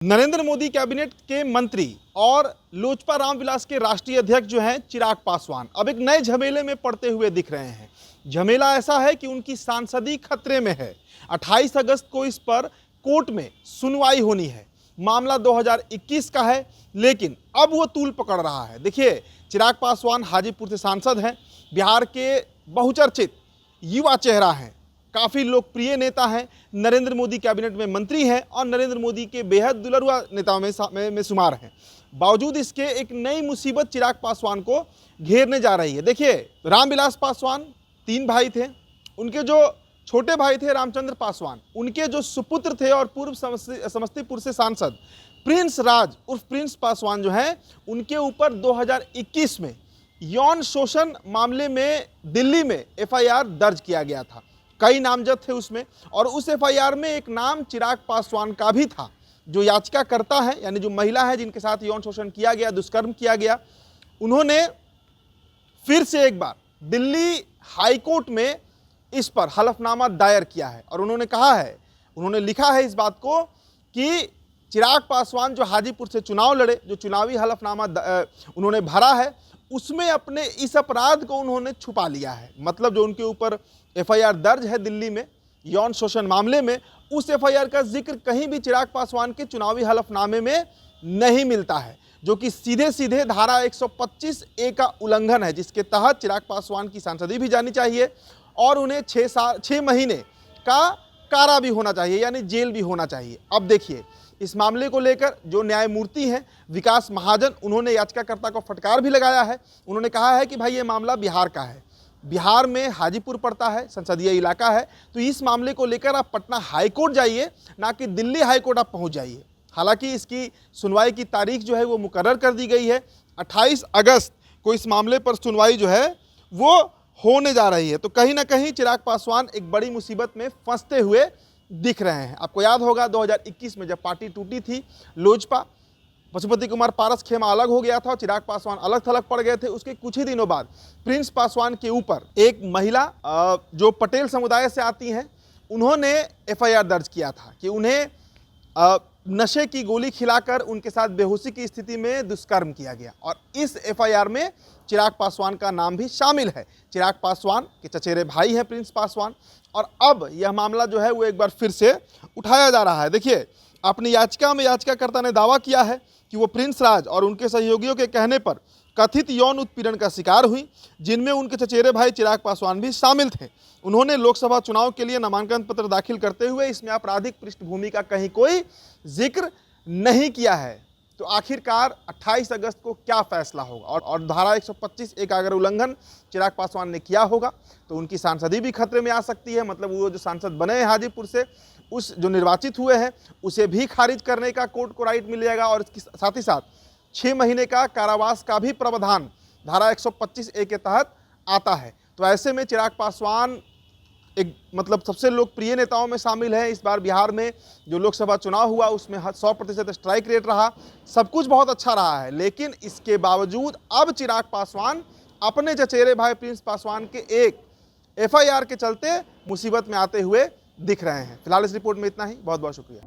Narendra Modi cabinet के मंत्री और लोजपा रामविलास के राष्ट्रीय अध्यक्ष जो हैं चिराग पासवान अब एक नए झमेले में पड़ते हुए दिख रहे हैं। झमेला ऐसा है कि उनकी सांसदी खतरे में है। 28 अगस्त को इस पर कोर्ट में सुनवाई होनी है। मामला 2021 का है, लेकिन अब वो तूल पकड़ रहा है। देखिए, चिराग पासवान हाजीपुर से सांसद हैं, बिहार के बहुचर्चित युवा चेहरा हैं, काफ़ी लोकप्रिय नेता हैं, नरेंद्र मोदी कैबिनेट में मंत्री हैं और नरेंद्र मोदी के बेहद दुलरुआ नेताओं में शुमार हैं। बावजूद इसके एक नई मुसीबत चिराग पासवान को घेरने जा रही है। देखिए, रामविलास पासवान 3 भाई थे। उनके जो छोटे भाई थे रामचंद्र पासवान, उनके जो सुपुत्र थे और पूर्व समस्तीपुर से सांसद प्रिंस राज उर्फ प्रिंस पासवान जो हैं, उनके ऊपर 2021 में यौन शोषण मामले में दिल्ली में FIR दर्ज किया गया था। कई नामजद थे उसमें, और उस FIR में एक नाम चिराग पासवान का भी था। जो याचिकाकर्ता है, यानी जो महिला है जिनके साथ यौन शोषण किया गया, दुष्कर्म किया गया, उन्होंने फिर से एक बार दिल्ली हाईकोर्ट में इस पर हलफनामा दायर किया है और उन्होंने कहा है, उन्होंने लिखा है इस बात को कि चिराग पासवान जो हाजीपुर से चुनाव लड़े, जो चुनावी हलफनामा उन्होंने भरा है, उसमें अपने इस अपराध को उन्होंने छुपा लिया है। मतलब जो उनके ऊपर FIR दर्ज है दिल्ली में यौन शोषण मामले में, उस FIR का जिक्र कहीं भी चिराग पासवान के चुनावी हलफनामे में नहीं मिलता है, जो कि सीधे सीधे धारा 125A का उल्लंघन है, जिसके तहत चिराग पासवान की सांसदी भी जानी चाहिए और उन्हें 6 महीने का कारा भी होना चाहिए, यानी जेल भी होना चाहिए। अब देखिए, इस मामले को लेकर जो न्यायमूर्ति हैं विकास महाजन, उन्होंने याचिकाकर्ता को फटकार भी लगाया है। उन्होंने कहा है कि भाई ये मामला बिहार का है, बिहार में हाजीपुर पड़ता है, संसदीय इलाका है, तो इस मामले को लेकर आप पटना हाईकोर्ट जाइए, ना कि दिल्ली हाईकोर्ट आप पहुंच जाइए। हालांकि इसकी सुनवाई की तारीख जो है वो मुकर्रर कर दी गई है। 28 अगस्त को इस मामले पर सुनवाई जो है वो होने जा रही है। तो कहीं ना कहीं चिराग पासवान एक बड़ी मुसीबत में फंसते हुए दिख रहे हैं। आपको याद होगा 2021 में जब पार्टी टूटी थी लोजपा, पशुपति कुमार पारस खेमा अलग हो गया था और चिराग पासवान अलग थलग पड़ गए थे। उसके कुछ ही दिनों बाद प्रिंस पासवान के ऊपर एक महिला जो पटेल समुदाय से आती हैं, उन्होंने FIR दर्ज किया था कि उन्हें नशे की गोली खिलाकर उनके साथ बेहोशी की स्थिति में दुष्कर्म किया गया, और इस FIR में चिराग पासवान का नाम भी शामिल है। चिराग पासवान के चचेरे भाई हैं प्रिंस पासवान, और अब यह मामला जो है वो एक बार फिर से उठाया जा रहा है। देखिए, अपनी याचिका में याचिकाकर्ता ने दावा किया है कि वो प्रिंस राज और उनके सहयोगियों के कहने पर कथित यौन उत्पीड़न का शिकार हुई, जिनमें उनके चचेरे भाई चिराग पासवान भी शामिल थे। उन्होंने लोकसभा चुनाव के लिए नामांकन पत्र दाखिल करते हुए इसमें आपराधिक पृष्ठभूमि का कहीं कोई जिक्र नहीं किया है। तो आखिरकार 28 अगस्त को क्या फैसला होगा, और धारा 125A का अगर उल्लंघन चिराग पासवान ने किया होगा तो उनकी सांसदी भी खतरे में आ सकती है। मतलब वो जो सांसद बने हैं हाजीपुर से, उस जो निर्वाचित हुए हैं, उसे भी खारिज करने का कोर्ट को राइट मिल जाएगा, और इसके साथ ही साथ 6 महीने का कारावास का भी प्रावधान धारा 125A के तहत आता है। तो ऐसे में चिराग पासवान एक मतलब सबसे लोकप्रिय नेताओं में शामिल है। इस बार बिहार में जो लोकसभा चुनाव हुआ उसमें 100% स्ट्राइक रेट रहा, सब कुछ बहुत अच्छा रहा है, लेकिन इसके बावजूद अब चिराग पासवान अपने चचेरे भाई प्रिंस पासवान के एक FIR के चलते मुसीबत में आते हुए दिख रहे हैं। फिलहाल इस रिपोर्ट में इतना ही। बहुत बहुत शुक्रिया।